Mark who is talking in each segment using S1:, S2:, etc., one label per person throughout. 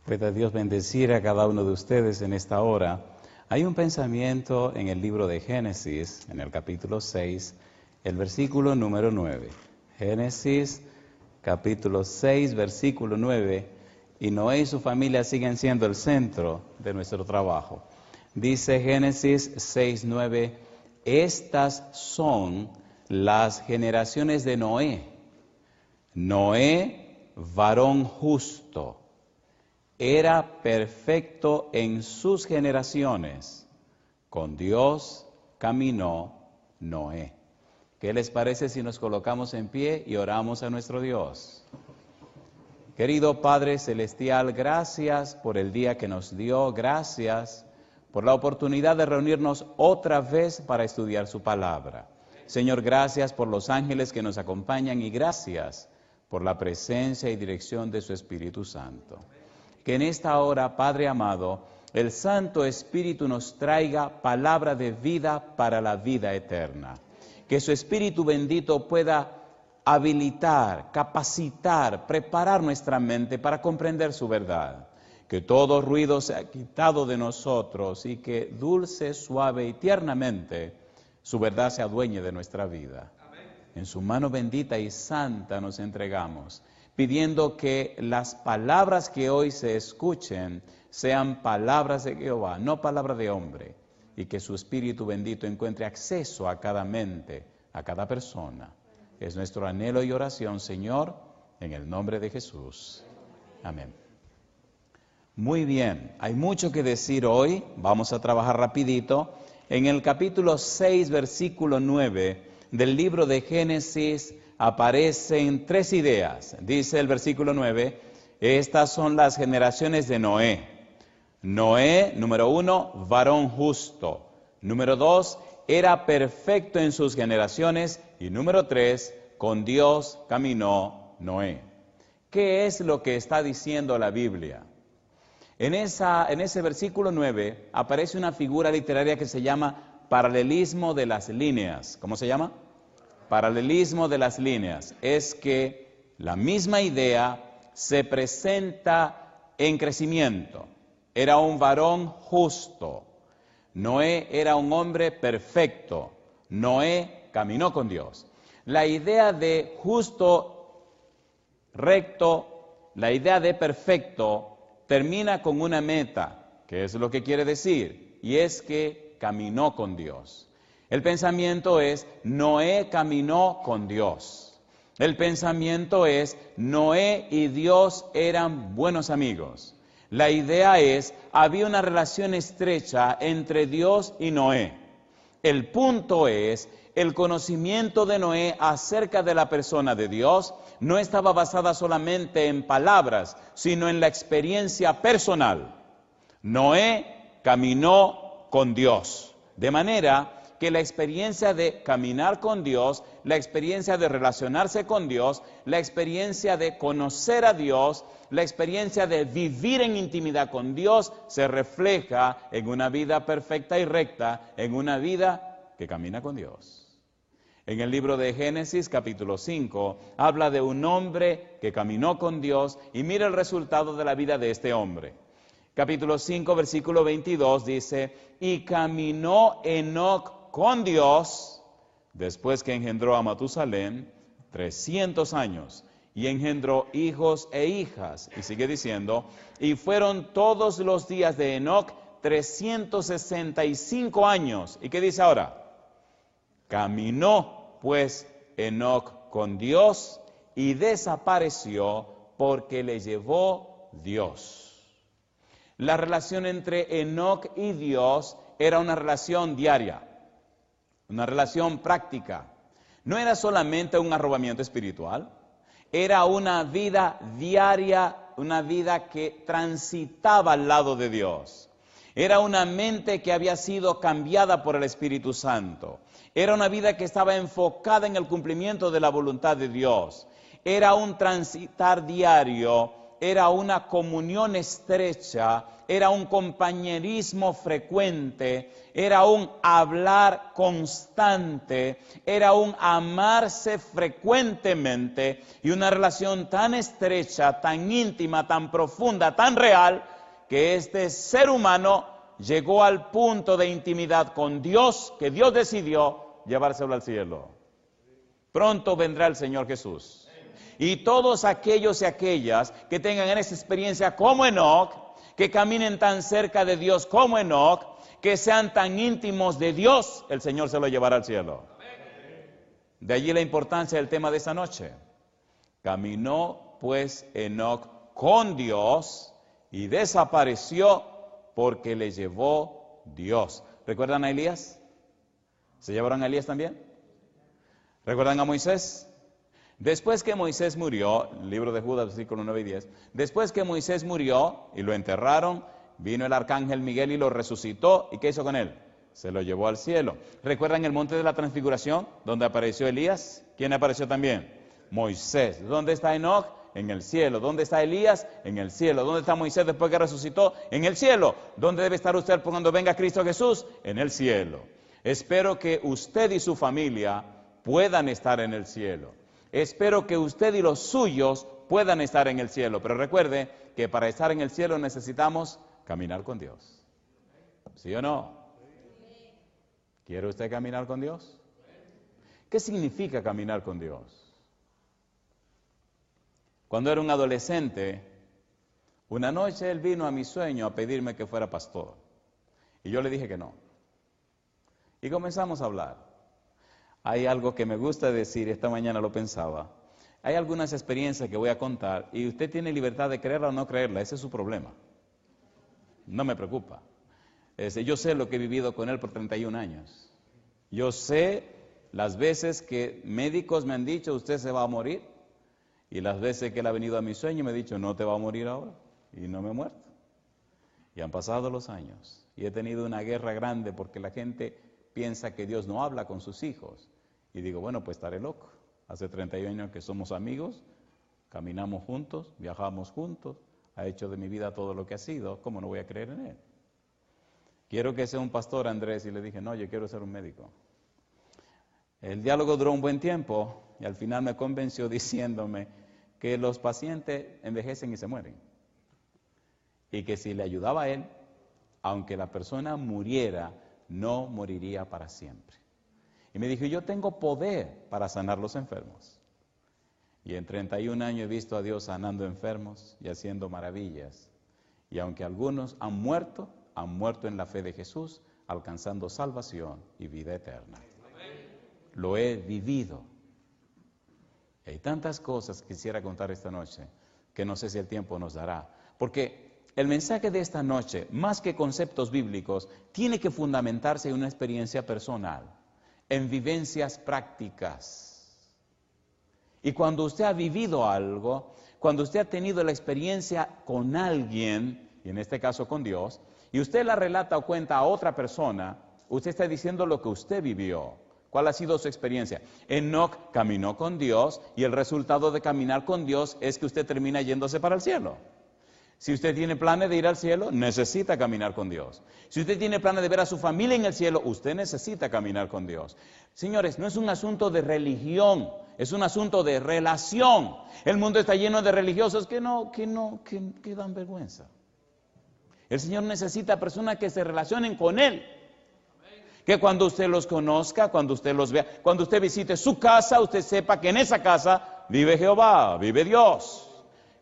S1: Pueda Dios bendecir a cada uno de ustedes en esta hora. Hay un pensamiento en el libro de Génesis, en el capítulo 6, el versículo número 9. Génesis, capítulo 6, versículo 9. Y Noé y su familia siguen siendo el centro de nuestro trabajo. Dice Génesis 6, 9, estas son las generaciones de Noé. Noé, varón justo, era perfecto en sus generaciones. Con Dios caminó Noé. ¿Qué les parece si nos colocamos en pie y oramos a nuestro Dios? Querido Padre Celestial, gracias por el día que nos dio, gracias por la oportunidad de reunirnos otra vez para estudiar su palabra. Señor, gracias por los ángeles que nos acompañan y gracias por la presencia y dirección de su Espíritu Santo. Que en esta hora, Padre amado, el Santo Espíritu nos traiga palabra de vida para la vida eterna. Que su Espíritu bendito pueda habilitar, capacitar, preparar nuestra mente para comprender su verdad. Que todo ruido sea quitado de nosotros y que dulce, suave y tiernamente su verdad se adueñe de nuestra vida. En su mano bendita y santa nos entregamos, pidiendo que las palabras que hoy se escuchen sean palabras de Jehová, no palabras de hombre, y que su Espíritu bendito encuentre acceso a cada mente, a cada persona. Es nuestro anhelo y oración, Señor, en el nombre de Jesús. Amén. Muy bien, hay mucho que decir hoy, vamos a trabajar rapidito. En el capítulo 6, versículo 9 del libro de Génesis aparecen tres ideas. Dice el versículo 9, estas son las generaciones de Noé. Noé, número 1, varón justo. Número 2, era perfecto en sus generaciones. Y número 3, con Dios caminó Noé. ¿Qué es lo que está diciendo la Biblia? En ese versículo 9 aparece una figura literaria que se llama paralelismo de las líneas. ¿Cómo se llama? Paralelismo de las líneas. Es que la misma idea se presenta en crecimiento. Era un varón justo. Noé era un hombre perfecto. Noé caminó con Dios. La idea de justo, recto, la idea de perfecto termina con una meta, que es lo que quiere decir, y es que caminó con Dios. El pensamiento es, Noé caminó con Dios. El pensamiento es, Noé y Dios eran buenos amigos. La idea es, había una relación estrecha entre Dios y Noé. El punto es, el conocimiento de Noé acerca de la persona de Dios no estaba basada solamente en palabras, sino en la experiencia personal. Noé caminó con Dios, de manera que la experiencia de caminar con Dios, la experiencia de relacionarse con Dios, la experiencia de conocer a Dios, la experiencia de vivir en intimidad con Dios, se refleja en una vida perfecta y recta, en una vida que camina con Dios. En el libro de Génesis, capítulo 5, habla de un hombre que caminó con Dios y mira el resultado de la vida de este hombre. Capítulo 5, versículo 22 dice, y caminó Enoc con Dios, después que engendró a Matusalén, 300 años, y engendró hijos e hijas. Y sigue diciendo, y fueron todos los días de Enoc 365 años. ¿Y qué dice ahora? Caminó pues Enoc con Dios y desapareció porque le llevó Dios. La relación entre Enoc y Dios era una relación diaria, una relación práctica. No era solamente un arrobamiento espiritual, era una vida diaria, una vida que transitaba al lado de Dios. Era una mente que había sido cambiada por el Espíritu Santo. Era una vida que estaba enfocada en el cumplimiento de la voluntad de Dios. Era un transitar diario era una comunión estrecha, era un compañerismo frecuente, era un hablar constante, era un amarse frecuentemente y una relación tan estrecha, tan íntima, tan profunda, tan real, que este ser humano llegó al punto de intimidad con Dios, que Dios decidió llevárselo al cielo. Pronto vendrá el Señor Jesús. Y todos aquellos y aquellas que tengan esa experiencia como Enoc, que caminen tan cerca de Dios como Enoc, que sean tan íntimos de Dios, el Señor se lo llevará al cielo. De allí la importancia del tema de esta noche. Caminó pues Enoc con Dios y desapareció porque le llevó Dios. ¿Recuerdan a Elías? ¿Se llevaron a Elías también? ¿Recuerdan a Moisés? Después que Moisés murió, el libro de Judas, versículos 9 y 10, después que Moisés murió y lo enterraron, vino el arcángel Miguel y lo resucitó. ¿Y qué hizo con él? Se lo llevó al cielo. ¿Recuerdan el monte de la transfiguración, donde apareció Elías? ¿Quién apareció también? Moisés. ¿Dónde está Enoc? En el cielo. ¿Dónde está Elías? En el cielo. ¿Dónde está Moisés después que resucitó? En el cielo. ¿Dónde debe estar usted cuando venga Cristo Jesús? En el cielo. Espero que usted y su familia puedan estar en el cielo. Espero que usted y los suyos puedan estar en el cielo. Pero recuerde que para estar en el cielo necesitamos caminar con Dios. ¿Sí o no? ¿Quiere usted caminar con Dios? ¿Qué significa caminar con Dios? Cuando era un adolescente, una noche él vino a mi sueño a pedirme que fuera pastor. Y yo le dije que no. Y comenzamos a hablar. Hay algo que me gusta decir, esta mañana lo pensaba. Hay algunas experiencias que voy a contar y usted tiene libertad de creerla o no creerla, ese es su problema. No me preocupa. Yo sé lo que he vivido con él por 31 años. Yo sé las veces que médicos me han dicho, usted se va a morir. Y las veces que él ha venido a mi sueño me ha dicho, no te va a morir ahora. Y no me he muerto. Y han pasado los años. Y he tenido una guerra grande porque la gente piensa que Dios no habla con sus hijos. Y digo, bueno, pues estaré loco. Hace 31 años que somos amigos, caminamos juntos, viajamos juntos, ha hecho de mi vida todo lo que ha sido, ¿cómo no voy a creer en él? Quiero que sea un pastor, Andrés, y le dije, no, yo quiero ser un médico. El diálogo duró un buen tiempo y al final me convenció diciéndome que los pacientes envejecen y se mueren. Y que si le ayudaba a él, aunque la persona muriera, no moriría para siempre. Y me dijo, yo tengo poder para sanar los enfermos. Y en 31 años he visto a Dios sanando enfermos y haciendo maravillas. Y aunque algunos han muerto en la fe de Jesús, alcanzando salvación y vida eterna. Lo he vivido. Y hay tantas cosas que quisiera contar esta noche, que no sé si el tiempo nos dará. Porque el mensaje de esta noche, más que conceptos bíblicos, tiene que fundamentarse en una experiencia personal, en vivencias prácticas. Y cuando usted ha vivido algo, cuando usted ha tenido la experiencia con alguien, y en este caso con Dios, y usted la relata o cuenta a otra persona, usted está diciendo lo que usted vivió. ¿Cuál ha sido su experiencia? Enoc caminó con Dios y el resultado de caminar con Dios es que usted termina yéndose para el cielo. Si usted tiene planes de ir al cielo, necesita caminar con Dios. Si usted tiene planes de ver a su familia en el cielo, usted necesita caminar con Dios. Señores, no es un asunto de religión, es un asunto de relación. El mundo está lleno de religiosos que dan vergüenza. El Señor necesita personas que se relacionen con Él. Que cuando usted los conozca, cuando usted los vea, cuando usted visite su casa, usted sepa que en esa casa vive Jehová, vive Dios.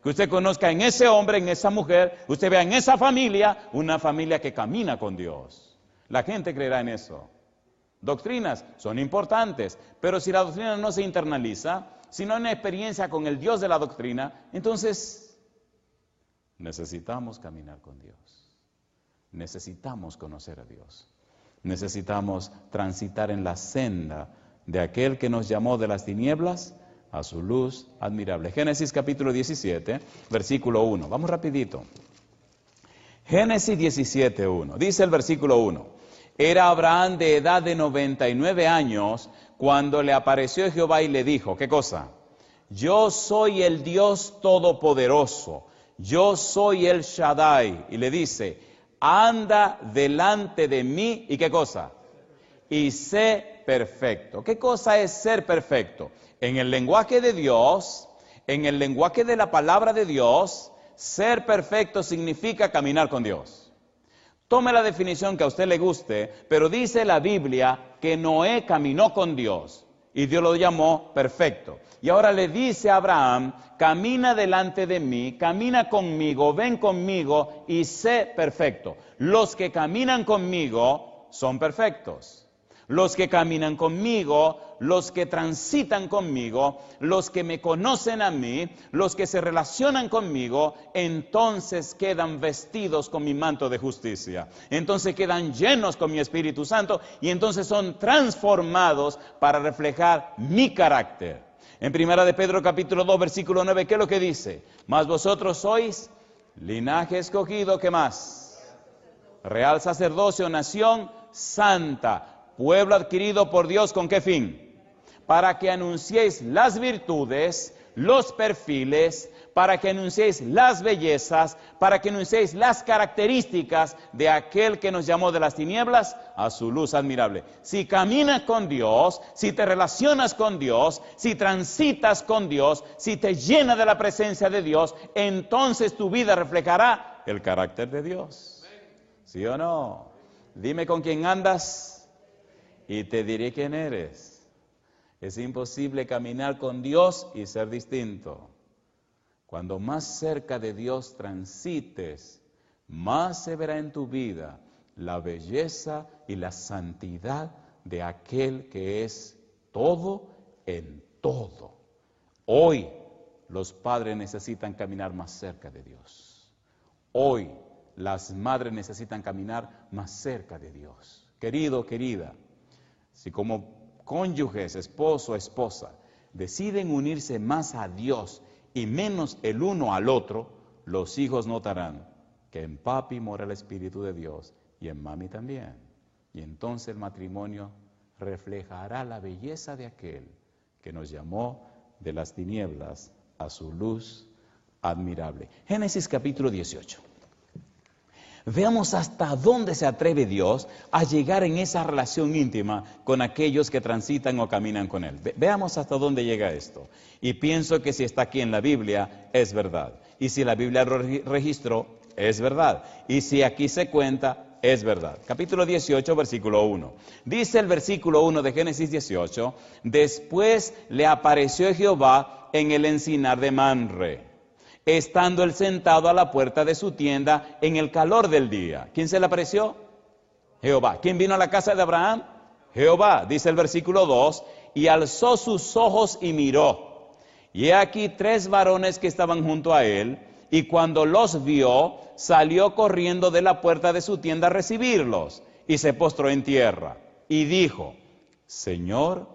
S1: Que usted conozca en ese hombre, en esa mujer, usted vea en esa familia, una familia que camina con Dios. La gente creerá en eso. Doctrinas son importantes, pero si la doctrina no se internaliza, si no hay una experiencia con el Dios de la doctrina, entonces necesitamos caminar con Dios. Necesitamos conocer a Dios. Necesitamos transitar en la senda de aquel que nos llamó de las tinieblas a su luz admirable. Génesis capítulo 17, versículo 1. Vamos rapidito. Génesis 17, 1. Dice el versículo 1. Era Abraham de edad de 99 años cuando le apareció Jehová y le dijo, ¿qué cosa? Yo soy el Dios Todopoderoso. Yo soy el Shaddai. Y le dice, anda delante de mí. ¿Y qué cosa? Y sé perfecto. ¿Qué cosa es ser perfecto? En el lenguaje de Dios, en el lenguaje de la palabra de Dios, ser perfecto significa caminar con Dios. Tome la definición que a usted le guste, pero dice la Biblia que Noé caminó con Dios y Dios lo llamó perfecto. Y ahora le dice a Abraham, camina delante de mí, camina conmigo, ven conmigo y sé perfecto. Los que caminan conmigo son perfectos. Los que caminan conmigo, los que transitan conmigo, los que me conocen a mí, los que se relacionan conmigo, entonces quedan vestidos con mi manto de justicia. Entonces quedan llenos con mi Espíritu Santo y entonces son transformados para reflejar mi carácter. En 1 de Pedro capítulo 2 versículo 9, ¿qué es lo que dice? Mas vosotros sois linaje escogido, ¿qué más? Real sacerdocio, nación santa. Pueblo adquirido por Dios, ¿con qué fin? Para que anunciéis las virtudes, los perfiles, para que anunciéis las bellezas, para que anunciéis las características de aquel que nos llamó de las tinieblas a su luz admirable. Si caminas con Dios, si te relacionas con Dios, si transitas con Dios, si te llena de la presencia de Dios, entonces tu vida reflejará el carácter de Dios. ¿Sí o no? Dime con quién andas y te diré quién eres. Es imposible caminar con Dios y ser distinto. Cuando más cerca de Dios transites, más se verá en tu vida la belleza y la santidad de aquel que es todo en todo. Hoy los padres necesitan caminar más cerca de Dios. Hoy las madres necesitan caminar más cerca de Dios. Querido, querida, si como cónyuges, esposo, esposa, deciden unirse más a Dios y menos el uno al otro, los hijos notarán que en papi mora el Espíritu de Dios y en mami también. Y entonces el matrimonio reflejará la belleza de aquel que nos llamó de las tinieblas a su luz admirable. Génesis capítulo 18. Veamos hasta dónde se atreve Dios a llegar en esa relación íntima con aquellos que transitan o caminan con Él. Veamos hasta dónde llega esto. Y pienso que si está aquí en la Biblia, es verdad. Y si la Biblia lo registró, es verdad. Y si aquí se cuenta, es verdad. Capítulo 18, versículo 1. Dice el versículo 1 de Génesis 18, después le apareció Jehová en el encinar de Manre, estando él sentado a la puerta de su tienda en el calor del día. ¿Quién se le apareció? Jehová. ¿Quién vino a la casa de Abraham? Jehová. Dice el versículo 2, y alzó sus ojos y miró. Y he aquí 3 varones que estaban junto a él, y cuando los vio, salió corriendo de la puerta de su tienda a recibirlos, y se postró en tierra, y dijo, Señor,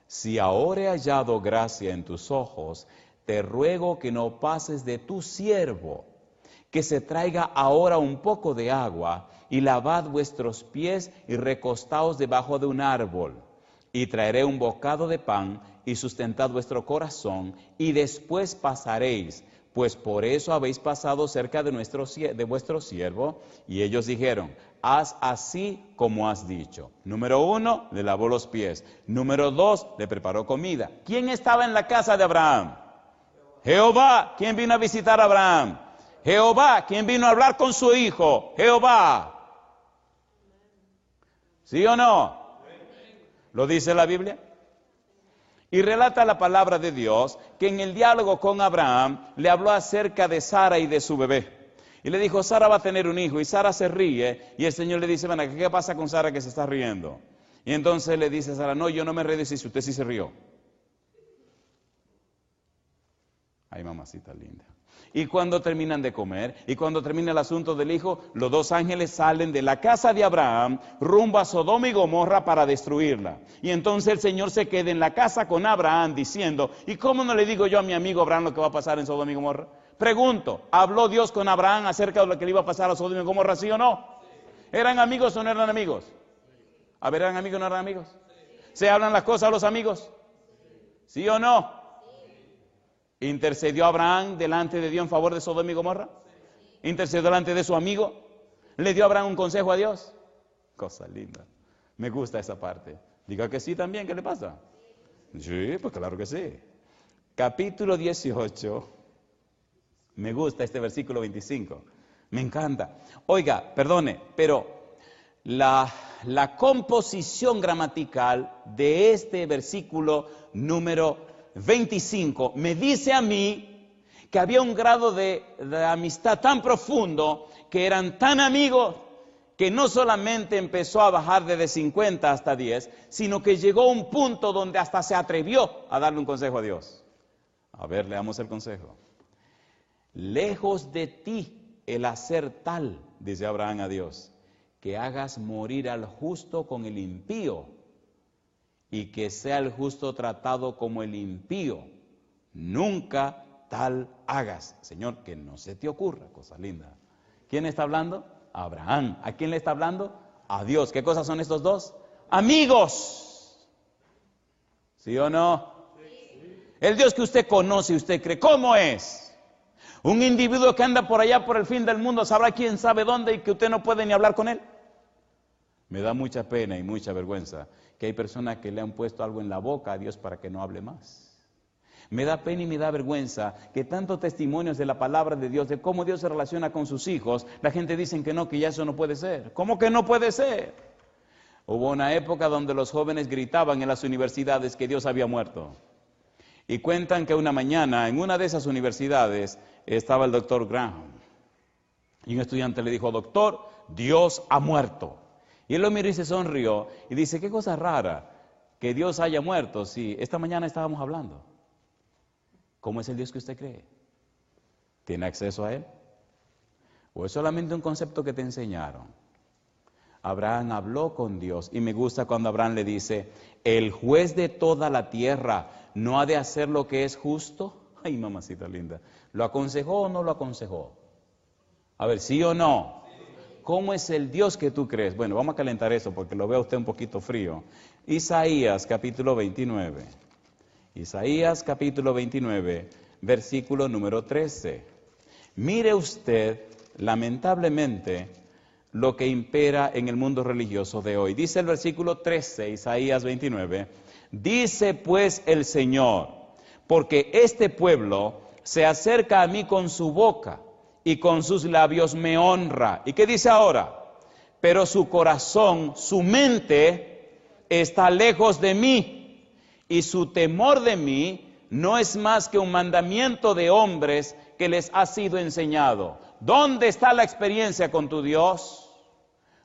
S1: si ahora he hallado gracia en tus ojos, te ruego que no pases de tu siervo, que se traiga ahora un poco de agua, y lavad vuestros pies y recostaos debajo de un árbol, y traeré un bocado de pan, y sustentad vuestro corazón, y después pasaréis, pues por eso habéis pasado cerca de vuestro siervo. Y ellos dijeron, haz así como has dicho. Número 1, le lavó los pies. Número 2, le preparó comida. ¿Quién estaba en la casa de Abraham? Jehová. ¿Quién vino a visitar a Abraham? Jehová. ¿Quién vino a hablar con su hijo? Jehová. ¿Sí o no? ¿Lo dice la Biblia? Y relata la palabra de Dios que en el diálogo con Abraham le habló acerca de Sara y de su bebé. Y le dijo, Sara va a tener un hijo, y Sara se ríe, y el Señor le dice, bueno, ¿qué pasa con Sara que se está riendo? Y entonces le dice a Sara, no, yo no me río, si usted sí se rió. Ay, mamacita linda. Y cuando terminan de comer, y cuando termina el asunto del hijo, los 2 ángeles salen de la casa de Abraham rumbo a Sodoma y Gomorra para destruirla. Y entonces el Señor se queda en la casa con Abraham diciendo, ¿y cómo no le digo yo a mi amigo Abraham lo que va a pasar en Sodoma y Gomorra? Pregunto, ¿habló Dios con Abraham acerca de lo que le iba a pasar a Sodoma y Gomorra, sí o no? ¿Eran amigos o no eran amigos? A ver, ¿eran amigos o no eran amigos? ¿Se hablan las cosas a los amigos? ¿Sí o no? ¿Intercedió Abraham delante de Dios en favor de Sodoma y Gomorra? ¿Intercedió delante de su amigo? ¿Le dio Abraham un consejo a Dios? Cosa linda. Me gusta esa parte. Diga que sí también, ¿qué le pasa? Sí, pues claro que sí. Capítulo 18. Me gusta este versículo 25. Me encanta. Oiga, perdone, pero la composición gramatical de este versículo número 25 me dice a mí que había un grado de amistad tan profundo, que eran tan amigos, que no solamente empezó a bajar desde 50 hasta 10, sino que llegó a un punto donde hasta se atrevió a darle un consejo a Dios. A ver, leamos el consejo. Lejos de ti el hacer tal, dice Abraham a Dios, que hagas morir al justo con el impío, y que sea el justo tratado como el impío. Nunca tal hagas. Señor, que no se te ocurra, cosa linda. ¿Quién está hablando? Abraham. ¿A quién le está hablando? A Dios. ¿Qué cosas son estos dos? Amigos. ¿Sí o no? Sí. El Dios que usted conoce y usted cree, ¿cómo es? Un individuo que anda por allá por el fin del mundo, sabrá quién sabe dónde, y que usted no puede ni hablar con él. Me da mucha pena y mucha vergüenza que hay personas que le han puesto algo en la boca a Dios para que no hable más. Me da pena y me da vergüenza que tantos testimonios de la palabra de Dios, de cómo Dios se relaciona con sus hijos, la gente dice que no, que ya eso no puede ser. ¿Cómo que no puede ser? Hubo una época donde los jóvenes gritaban en las universidades que Dios había muerto. Y cuentan que una mañana en una de esas universidades estaba el doctor Graham. Y un estudiante le dijo, doctor, Dios ha muerto. Y él lo miró y se sonrió y dice, qué cosa rara que Dios haya muerto si esta mañana estábamos hablando. ¿Cómo es el Dios que usted cree? ¿Tiene acceso a Él? ¿O es solamente un concepto que te enseñaron? Abraham habló con Dios y me gusta cuando Abraham le dice, el juez de toda la tierra no ha de hacer lo que es justo. Ay, mamacita linda, ¿lo aconsejó o no lo aconsejó? A ver, ¿sí o no? ¿Cómo es el Dios que tú crees? Bueno, vamos a calentar eso porque lo veo usted un poquito frío. Isaías capítulo 29. Isaías capítulo 29, versículo número 13. Mire usted, lamentablemente, lo que impera en el mundo religioso de hoy. Dice el versículo 13, Isaías 29, dice pues el Señor, porque este pueblo se acerca a mí con su boca, y con sus labios me honra. ¿Y qué dice ahora? Pero su corazón, su mente, está lejos de mí, y su temor de mí no es más que un mandamiento de hombres que les ha sido enseñado. ¿Dónde está la experiencia con tu Dios?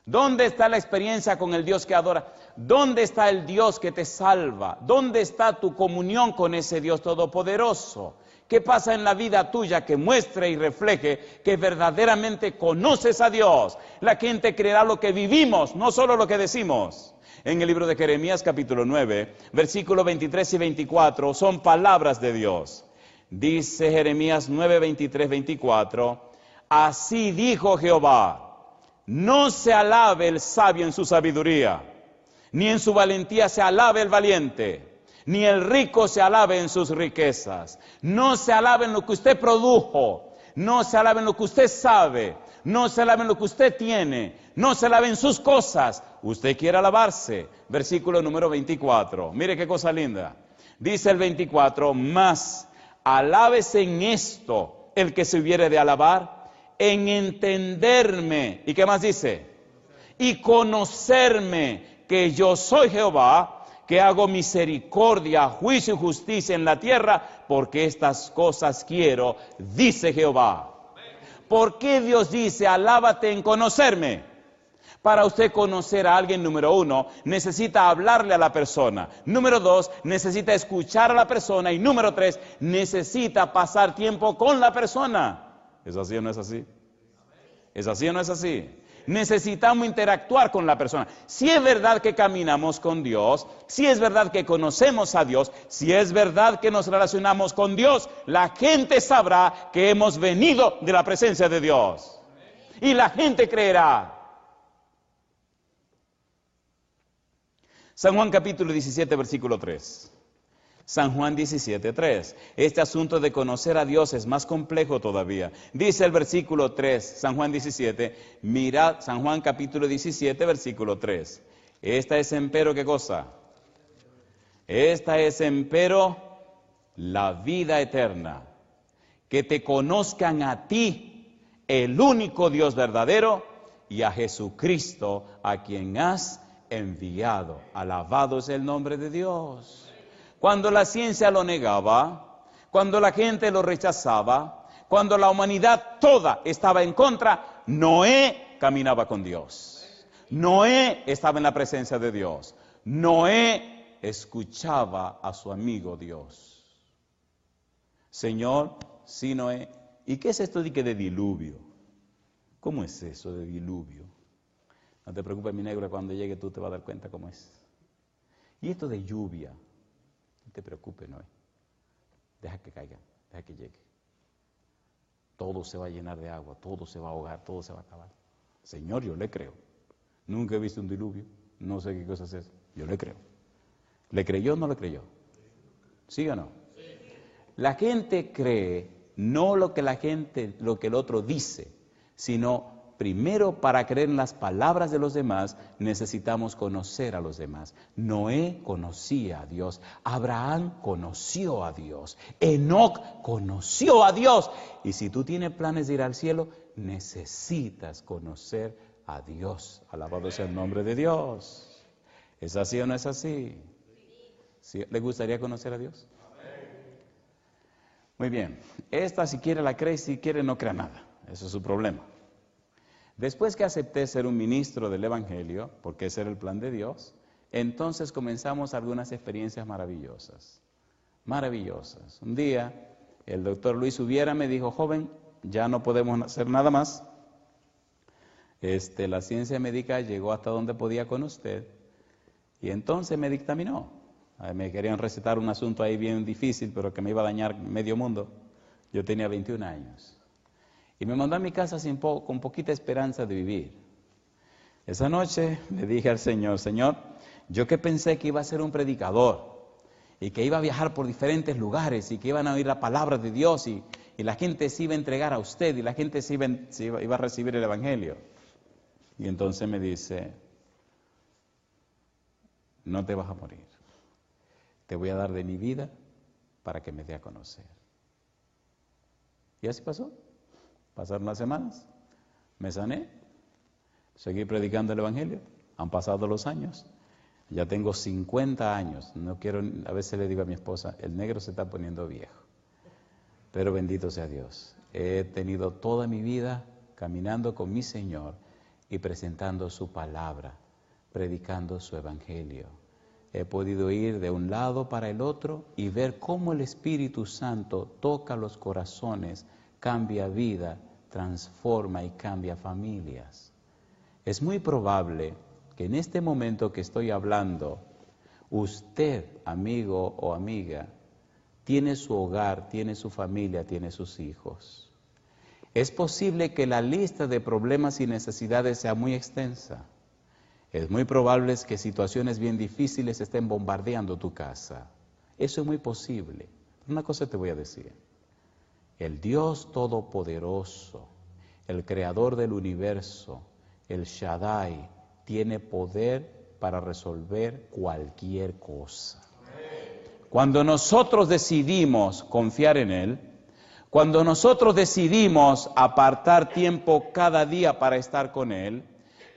S1: ¿Dónde está la experiencia con el Dios que adora? ¿Dónde está el Dios que te salva? ¿Dónde está tu comunión con ese Dios todopoderoso? ¿Qué pasa en la vida tuya que muestre y refleje que verdaderamente conoces a Dios? La gente creerá lo que vivimos, no solo lo que decimos. En el libro de Jeremías capítulo 9, versículos 23 y 24, son palabras de Dios. Dice Jeremías 9, 23, 24, así dijo Jehová, no se alabe el sabio en su sabiduría, ni en su valentía se alabe el valiente, ni el rico se alabe en sus riquezas. No se alabe en lo que usted produjo, no se alabe en lo que usted sabe, no se alabe en lo que usted tiene, no se alabe en sus cosas. Usted quiere alabarse. Versículo número 24. Mire qué cosa linda. Dice el 24, mas alábese en esto el que se hubiere de alabar, en entenderme. ¿Y qué más dice? Y conocerme, que yo soy Jehová, que hago misericordia, juicio y justicia en la tierra, porque estas cosas quiero, dice Jehová. ¿Por qué Dios dice, alábate en conocerme? Para usted conocer a alguien, número uno, necesita hablarle a la persona. Número dos, necesita escuchar a la persona. Y número tres, necesita pasar tiempo con la persona. ¿Es así o no es así? ¿Es así o no es así? Necesitamos interactuar con la persona. Si es verdad que caminamos con Dios, si es verdad que conocemos a Dios, si es verdad que nos relacionamos con Dios, la gente sabrá que hemos venido de la presencia de Dios. Y la gente creerá. San Juan capítulo 17, versículo 3. San Juan 17:3. Este asunto de conocer a Dios es más complejo todavía. Dice el versículo 3, San Juan 17, mirad, San Juan capítulo 17, versículo 3. Esta es empero, ¿qué cosa? Esta es empero la vida eterna, que te conozcan a ti, el único Dios verdadero, y a Jesucristo, a quien has enviado. Alabado es el nombre de Dios. Cuando la ciencia lo negaba, cuando la gente lo rechazaba, cuando la humanidad toda estaba en contra, Noé caminaba con Dios. Noé estaba en la presencia de Dios. Noé escuchaba a su amigo Dios. Señor, sí, Noé, ¿y qué es esto de diluvio? ¿Cómo es eso de diluvio? No te preocupes, mi negro, cuando llegue tú te vas a dar cuenta cómo es. ¿Y esto de lluvia? No te preocupes, Noé. Deja que caiga, deja que llegue. Todo se va a llenar de agua, todo se va a ahogar, todo se va a acabar. Señor, yo le creo. Nunca he visto un diluvio, no sé qué cosa es eso. Yo le creo. ¿Le creyó o no le creyó? ¿Sí o no? Sí. La gente cree no lo que el otro dice, sino primero, para creer en las palabras de los demás, necesitamos conocer a los demás. Noé conocía a Dios, Abraham conoció a Dios, Enoc conoció a Dios. Y si tú tienes planes de ir al cielo, necesitas conocer a Dios. Alabado sea el nombre de Dios. ¿Es así o no es así? ¿Sí? ¿Le gustaría conocer a Dios? Muy bien. Esta, si quiere la cree, si quiere no crea nada. Eso es su problema. Después que acepté ser un ministro del Evangelio, porque ese era el plan de Dios, entonces comenzamos algunas experiencias maravillosas. Maravillosas. Un día, el doctor Luis Ubiera me dijo, joven, ya no podemos hacer nada más. La ciencia médica llegó hasta donde podía con usted. Y entonces me dictaminó. Me querían recetar un asunto ahí bien difícil, pero que me iba a dañar medio mundo. Yo tenía 21 años. Y me mandó a mi casa con poquita esperanza de vivir. Esa noche le dije al Señor, Señor, yo que pensé que iba a ser un predicador y que iba a viajar por diferentes lugares y que iban a oír la palabra de Dios y la gente se iba a entregar a usted y la gente iba a recibir el Evangelio. Y entonces me dice, no te vas a morir, te voy a dar de mi vida para que me dé a conocer. Y así pasó. Pasaron las semanas, me sané, seguí predicando el Evangelio, han pasado los años, ya tengo 50 años, no quiero, a veces le digo a mi esposa, el negro se está poniendo viejo, pero bendito sea Dios, he tenido toda mi vida caminando con mi Señor y presentando su palabra, predicando su Evangelio. He podido ir de un lado para el otro y ver cómo el Espíritu Santo toca los corazones, cambia vida, transforma y cambia familias. Es muy probable que en este momento que estoy hablando, usted, amigo o amiga, tiene su hogar, tiene su familia, tiene sus hijos. Es posible que la lista de problemas y necesidades sea muy extensa. Es muy probable que situaciones bien difíciles estén bombardeando tu casa. Eso es muy posible. Una cosa te voy a decir. El Dios Todopoderoso, el Creador del universo, el Shaddai, tiene poder para resolver cualquier cosa. Cuando nosotros decidimos confiar en Él, cuando nosotros decidimos apartar tiempo cada día para estar con Él,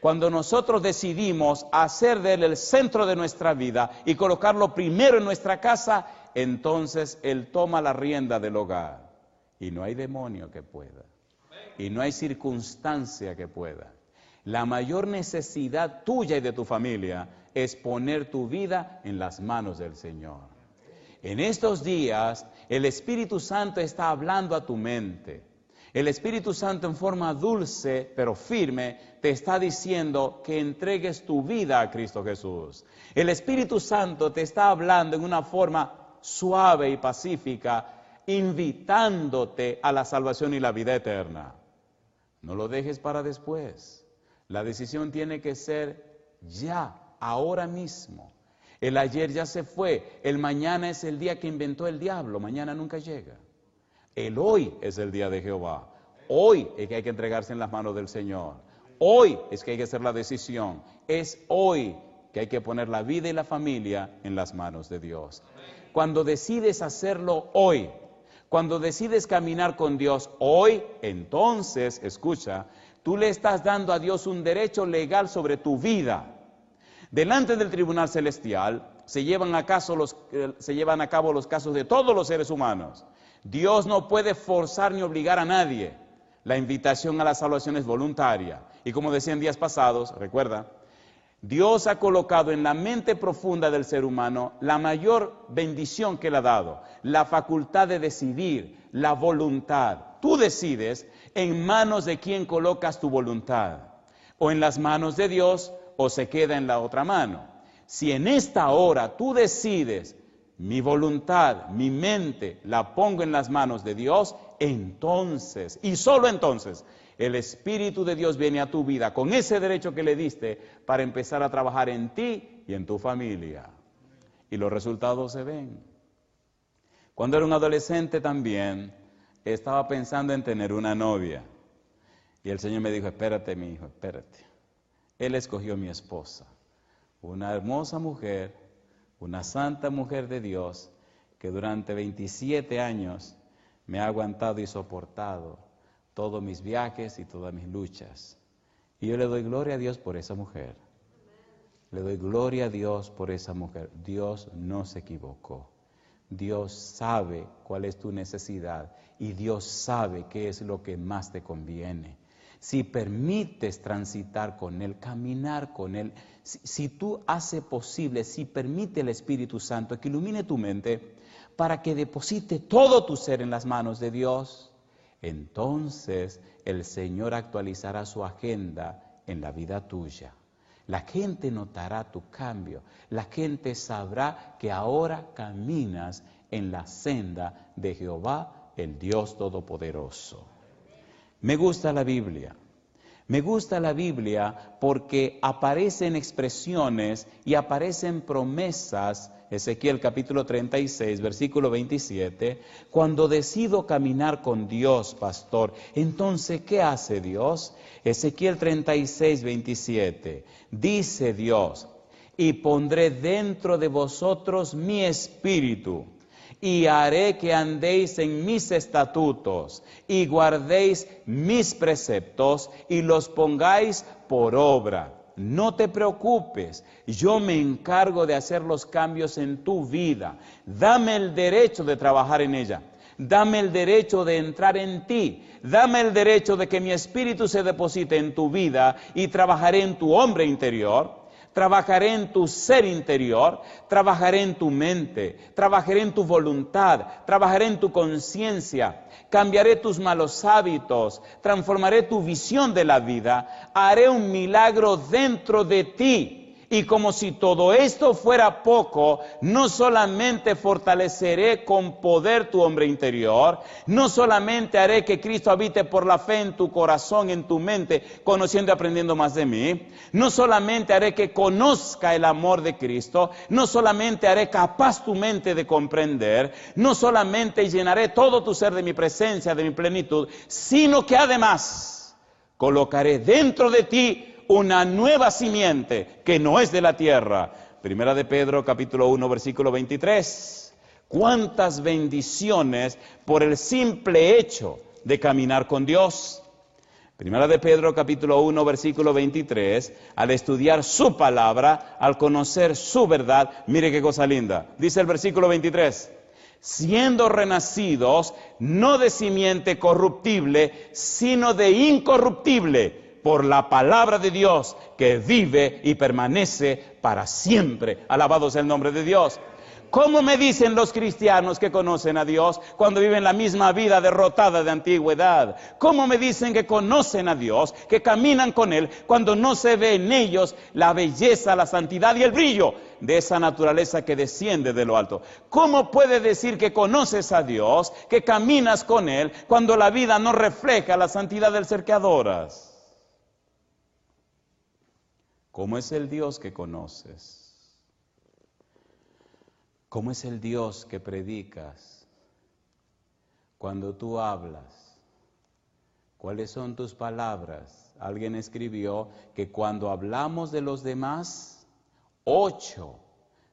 S1: cuando nosotros decidimos hacer de Él el centro de nuestra vida y colocarlo primero en nuestra casa, entonces Él toma la rienda del hogar. Y no hay demonio que pueda. Y no hay circunstancia que pueda. La mayor necesidad tuya y de tu familia es poner tu vida en las manos del Señor. En estos días, el Espíritu Santo está hablando a tu mente. El Espíritu Santo en forma dulce, pero firme, te está diciendo que entregues tu vida a Cristo Jesús. El Espíritu Santo te está hablando en una forma suave y pacífica, invitándote a la salvación y la vida eterna. No lo dejes para después. La decisión tiene que ser ya, ahora mismo. El ayer ya se fue, el mañana es el día que inventó el diablo, mañana nunca llega. El hoy es el día de Jehová. Hoy es que hay que entregarse en las manos del Señor. Hoy es que hay que hacer la decisión. Es hoy que hay que poner la vida y la familia en las manos de Dios. Cuando decides hacerlo hoy, cuando decides caminar con Dios hoy, entonces, escucha, tú le estás dando a Dios un derecho legal sobre tu vida. Delante del tribunal celestial se llevan a cabo los casos de todos los seres humanos. Dios no puede forzar ni obligar a nadie. La invitación a la salvación es voluntaria. Y como decía en días pasados, recuerda, Dios ha colocado en la mente profunda del ser humano la mayor bendición que le ha dado, la facultad de decidir, la voluntad. Tú decides en manos de quién colocas tu voluntad, o en las manos de Dios, o se queda en la otra mano. Si en esta hora tú decides, mi voluntad, mi mente, la pongo en las manos de Dios, entonces, y solo entonces, el Espíritu de Dios viene a tu vida con ese derecho que le diste para empezar a trabajar en ti y en tu familia. Y los resultados se ven. Cuando era un adolescente también, estaba pensando en tener una novia. Y el Señor me dijo, espérate mi hijo, espérate. Él escogió a mi esposa, una hermosa mujer, una santa mujer de Dios, que durante 27 años me ha aguantado y soportado todos mis viajes y todas mis luchas. Y yo le doy gloria a Dios por esa mujer. Le doy gloria a Dios por esa mujer. Dios no se equivocó. Dios sabe cuál es tu necesidad y Dios sabe qué es lo que más te conviene. Si permites transitar con Él, caminar con Él, si tú haces posible, si permite el Espíritu Santo que ilumine tu mente para que deposite todo tu ser en las manos de Dios, entonces el Señor actualizará su agenda en la vida tuya. La gente notará tu cambio, la gente sabrá que ahora caminas en la senda de Jehová, el Dios Todopoderoso. Me gusta la Biblia. Me gusta la Biblia porque aparecen expresiones y aparecen promesas. Ezequiel capítulo 36, versículo 27. Cuando decido caminar con Dios, pastor, entonces, ¿qué hace Dios? Ezequiel 36, 27. Dice Dios, y pondré dentro de vosotros mi espíritu, y haré que andéis en mis estatutos, y guardéis mis preceptos, y los pongáis por obra. No te preocupes, yo me encargo de hacer los cambios en tu vida. Dame el derecho de trabajar en ella. Dame el derecho de entrar en ti. Dame el derecho de que mi espíritu se deposite en tu vida y trabajaré en tu hombre interior. Trabajaré en tu ser interior, trabajaré en tu mente, trabajaré en tu voluntad, trabajaré en tu conciencia, cambiaré tus malos hábitos, transformaré tu visión de la vida, haré un milagro dentro de ti. Y como si todo esto fuera poco, no solamente fortaleceré con poder tu hombre interior, no solamente haré que Cristo habite por la fe en tu corazón, en tu mente, conociendo y aprendiendo más de mí, no solamente haré que conozca el amor de Cristo, no solamente haré capaz tu mente de comprender, no solamente llenaré todo tu ser de mi presencia, de mi plenitud, sino que además colocaré dentro de ti una nueva simiente que no es de la tierra. Primera de Pedro, capítulo 1, versículo 23. ¿Cuántas bendiciones por el simple hecho de caminar con Dios? Primera de Pedro, capítulo 1, versículo 23. Al estudiar su palabra, al conocer su verdad, mire qué cosa linda. Dice el versículo 23. Siendo renacidos, no de simiente corruptible, sino de incorruptible, por la palabra de Dios que vive y permanece para siempre. Alabado sea el nombre de Dios. ¿Cómo me dicen los cristianos que conocen a Dios cuando viven la misma vida derrotada de antigüedad? ¿Cómo me dicen que conocen a Dios, que caminan con Él, cuando no se ve en ellos la belleza, la santidad y el brillo de esa naturaleza que desciende de lo alto? ¿Cómo puedes decir que conoces a Dios, que caminas con Él, cuando la vida no refleja la santidad del ser que adoras? ¿Cómo es el Dios que conoces? ¿Cómo es el Dios que predicas? Cuando tú hablas, ¿cuáles son tus palabras? Alguien escribió que cuando hablamos de los demás, 8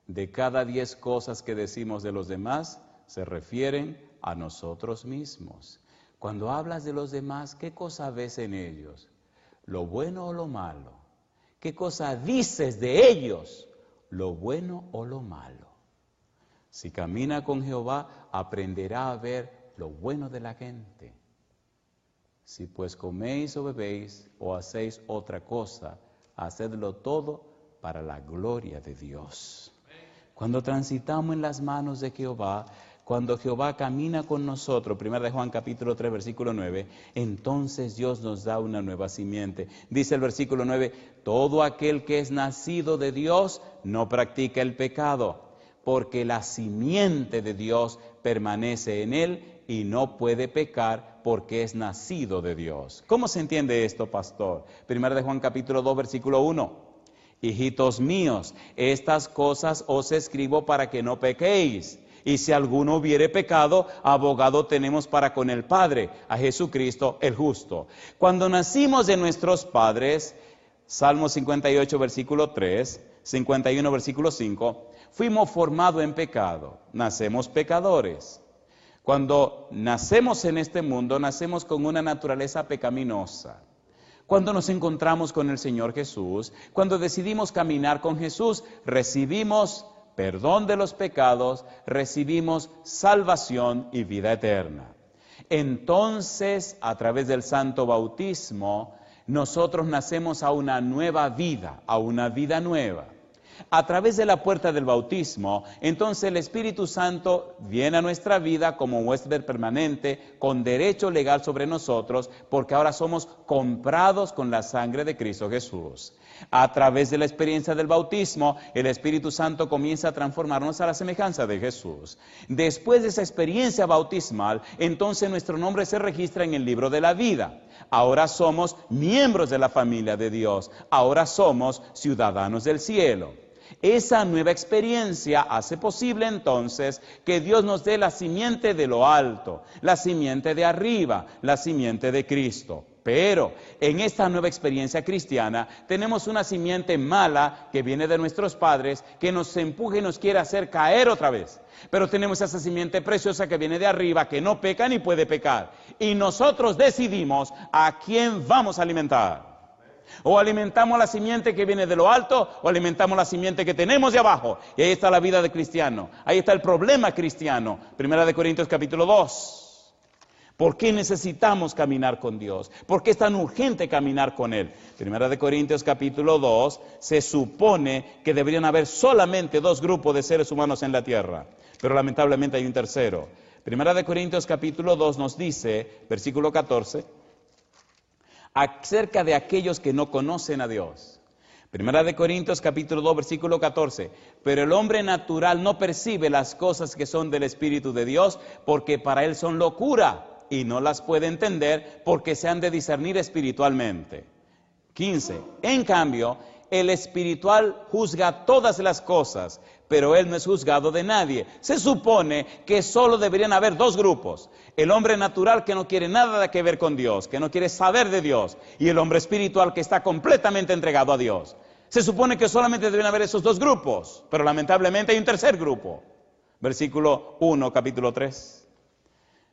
S1: de cada 10 cosas que decimos de los demás se refieren a nosotros mismos. Cuando hablas de los demás, ¿qué cosa ves en ellos? ¿Lo bueno o lo malo? ¿Qué cosa dices de ellos? ¿Lo bueno o lo malo? Si camina con Jehová, aprenderá a ver lo bueno de la gente. Si pues coméis o bebéis o hacéis otra cosa, hacedlo todo para la gloria de Dios. Cuando transitamos en las manos de Jehová, cuando Jehová camina con nosotros, 1 Juan capítulo 3, versículo 9, entonces Dios nos da una nueva simiente. Dice el versículo 9, todo aquel que es nacido de Dios no practica el pecado, porque la simiente de Dios permanece en él y no puede pecar porque es nacido de Dios. ¿Cómo se entiende esto, pastor? 1 Juan capítulo 2, versículo 1. Hijitos míos, estas cosas os escribo para que no pequéis. Y si alguno hubiere pecado, abogado tenemos para con el Padre, a Jesucristo el justo. Cuando nacimos de nuestros padres, Salmo 58, versículo 3, 51, versículo 5, fuimos formados en pecado, nacemos pecadores. Cuando nacemos en este mundo, nacemos con una naturaleza pecaminosa. Cuando nos encontramos con el Señor Jesús, cuando decidimos caminar con Jesús, recibimos perdón de los pecados, recibimos salvación y vida eterna. Entonces, a través del santo bautismo, nosotros nacemos a una nueva vida, a una vida nueva. A través de la puerta del bautismo, entonces el Espíritu Santo viene a nuestra vida como huésped permanente, con derecho legal sobre nosotros, porque ahora somos comprados con la sangre de Cristo Jesús. A través de la experiencia del bautismo, el Espíritu Santo comienza a transformarnos a la semejanza de Jesús. Después de esa experiencia bautismal, entonces nuestro nombre se registra en el libro de la vida. Ahora somos miembros de la familia de Dios. Ahora somos ciudadanos del cielo. Esa nueva experiencia hace posible entonces que Dios nos dé la simiente de lo alto, la simiente de arriba, la simiente de Cristo. Pero en esta nueva experiencia cristiana tenemos una simiente mala que viene de nuestros padres, que nos empuja y nos quiere hacer caer otra vez. Pero tenemos esa simiente preciosa que viene de arriba, que no peca ni puede pecar. Y nosotros decidimos a quién vamos a alimentar. O alimentamos la simiente que viene de lo alto, o alimentamos la simiente que tenemos de abajo. Y ahí está la vida de cristiano. Ahí está el problema cristiano. 1 Corintios capítulo 2. ¿Por qué necesitamos caminar con Dios? ¿Por qué es tan urgente caminar con Él? 1 Corintios capítulo 2, se supone que deberían haber solamente 2 grupos de seres humanos en la tierra. Pero lamentablemente hay un tercero. 1 Corintios capítulo 2 nos dice, versículo 14, acerca de aquellos que no conocen a Dios. 1 Corintios capítulo 2, versículo 14. Pero el hombre natural no percibe las cosas que son del Espíritu de Dios, porque para él son locura, y no las puede entender porque se han de discernir espiritualmente. 15. En cambio, el espiritual juzga todas las cosas, pero él no es juzgado de nadie. Se supone que solo deberían haber 2 grupos. El hombre natural que no quiere nada que ver con Dios, que no quiere saber de Dios, y el hombre espiritual que está completamente entregado a Dios. Se supone que solamente deben haber esos 2 grupos, pero lamentablemente hay un tercer grupo. Versículo 1, capítulo 3.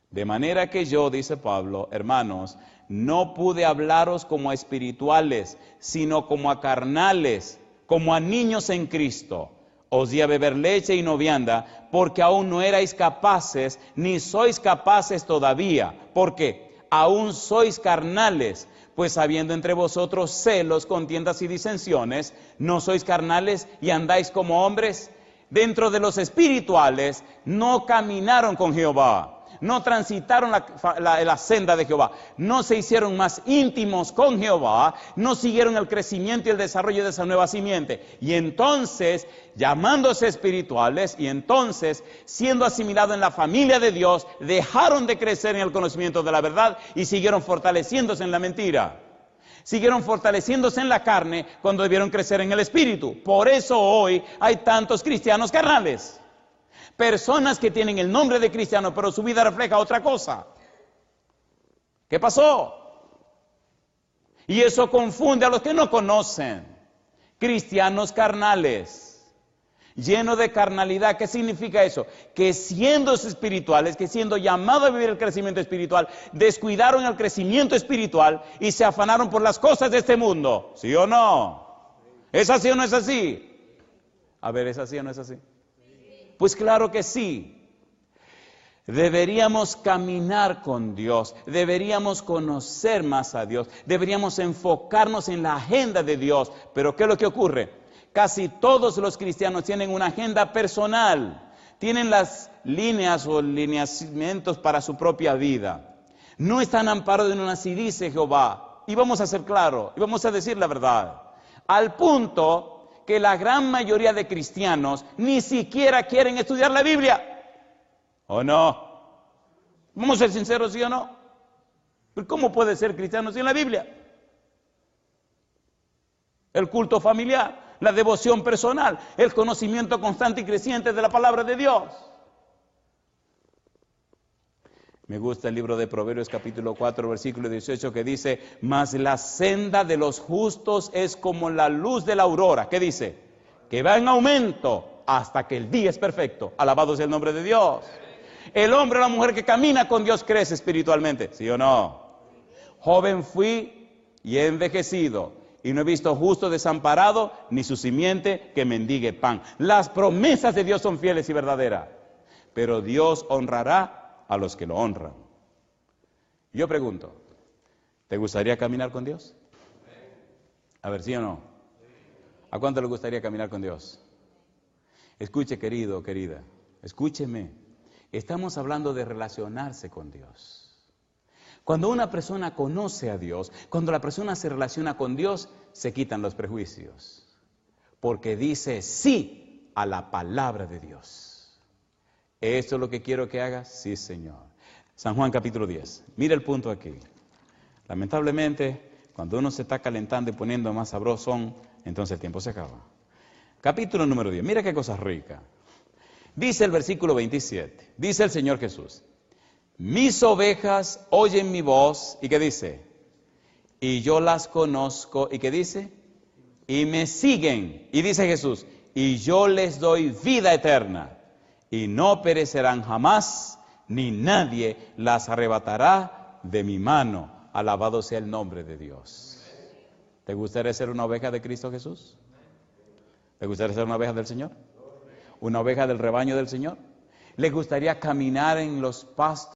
S1: De manera que yo, dice Pablo, hermanos, no pude hablaros como a espirituales, sino como a carnales, como a niños en Cristo. Os di a beber leche y no vianda, porque aún no erais capaces, ni sois capaces todavía. ¿Por qué? Aún sois carnales, pues habiendo entre vosotros celos, contiendas y disensiones, ¿no sois carnales y andáis como hombres? Dentro de los espirituales no caminaron con Jehová. No transitaron la senda de Jehová, no se hicieron más íntimos con Jehová, no siguieron el crecimiento y el desarrollo de esa nueva simiente. Y entonces, llamándose espirituales, y entonces, siendo asimilados en la familia de Dios, dejaron de crecer en el conocimiento de la verdad y siguieron fortaleciéndose en la mentira. Siguieron fortaleciéndose en la carne cuando debieron crecer en el espíritu. Por eso hoy hay tantos cristianos carnales. Personas que tienen el nombre de cristiano, pero su vida refleja otra cosa. ¿Qué pasó? Y eso confunde a los que no conocen. Cristianos carnales, llenos de carnalidad. ¿Qué significa eso? Que siendo espirituales, que siendo llamados a vivir el crecimiento espiritual, descuidaron el crecimiento espiritual y se afanaron por las cosas de este mundo. ¿Sí o no? ¿Es así o no es así? A ver, ¿es así o no es así? Pues claro que sí. Deberíamos caminar con Dios, deberíamos conocer más a Dios, deberíamos enfocarnos en la agenda de Dios. Pero ¿qué es lo que ocurre? Casi todos los cristianos tienen una agenda personal, tienen las líneas o lineamientos para su propia vida. No están amparados en una así dice Jehová. Y vamos a ser claros, y vamos a decir la verdad. Al punto que la gran mayoría de cristianos ni siquiera quieren estudiar la Biblia. ¿O no? Vamos a ser sinceros, ¿sí o no? ¿Cómo puede ser cristiano sin la Biblia? El culto familiar, la devoción personal, el conocimiento constante y creciente de la palabra de Dios. Me gusta el libro de Proverbios capítulo 4, versículo 18 que dice: mas la senda de los justos es como la luz de la aurora. ¿Qué dice? Que va en aumento hasta que el día es perfecto. Alabado sea el nombre de Dios. El hombre o la mujer que camina con Dios crece espiritualmente, ¿sí o no? Joven fui y he envejecido, y no he visto justo desamparado, ni su simiente que mendigue pan. Las promesas de Dios son fieles y verdaderas, pero Dios honrará a los que lo honran. Yo pregunto, ¿te gustaría caminar con Dios? A ver, ¿sí o no? ¿A cuánto le gustaría caminar con Dios? Escuche, querido, querida, escúcheme. Estamos hablando de relacionarse con Dios. Cuando una persona conoce a Dios, cuando la persona se relaciona con Dios, se quitan los prejuicios. Porque dice sí a la palabra de Dios. ¿Esto es lo que quiero que hagas? Sí, Señor. San Juan capítulo 10. Mira el punto aquí. Lamentablemente, cuando uno se está calentando y poniendo más sabrosón, entonces el tiempo se acaba. Capítulo número 10. Mira qué cosa rica. Dice el versículo 27, dice el Señor Jesús: mis ovejas oyen mi voz, ¿y qué dice? Y yo las conozco, ¿y qué dice? Y me siguen, y dice Jesús: y yo les doy vida eterna, y no perecerán jamás, ni nadie las arrebatará de mi mano. Alabado sea el nombre de Dios. ¿Te gustaría ser una oveja de Cristo Jesús? ¿Te gustaría ser una oveja del Señor? ¿Una oveja del rebaño del Señor? ¿Le gustaría caminar en los pastos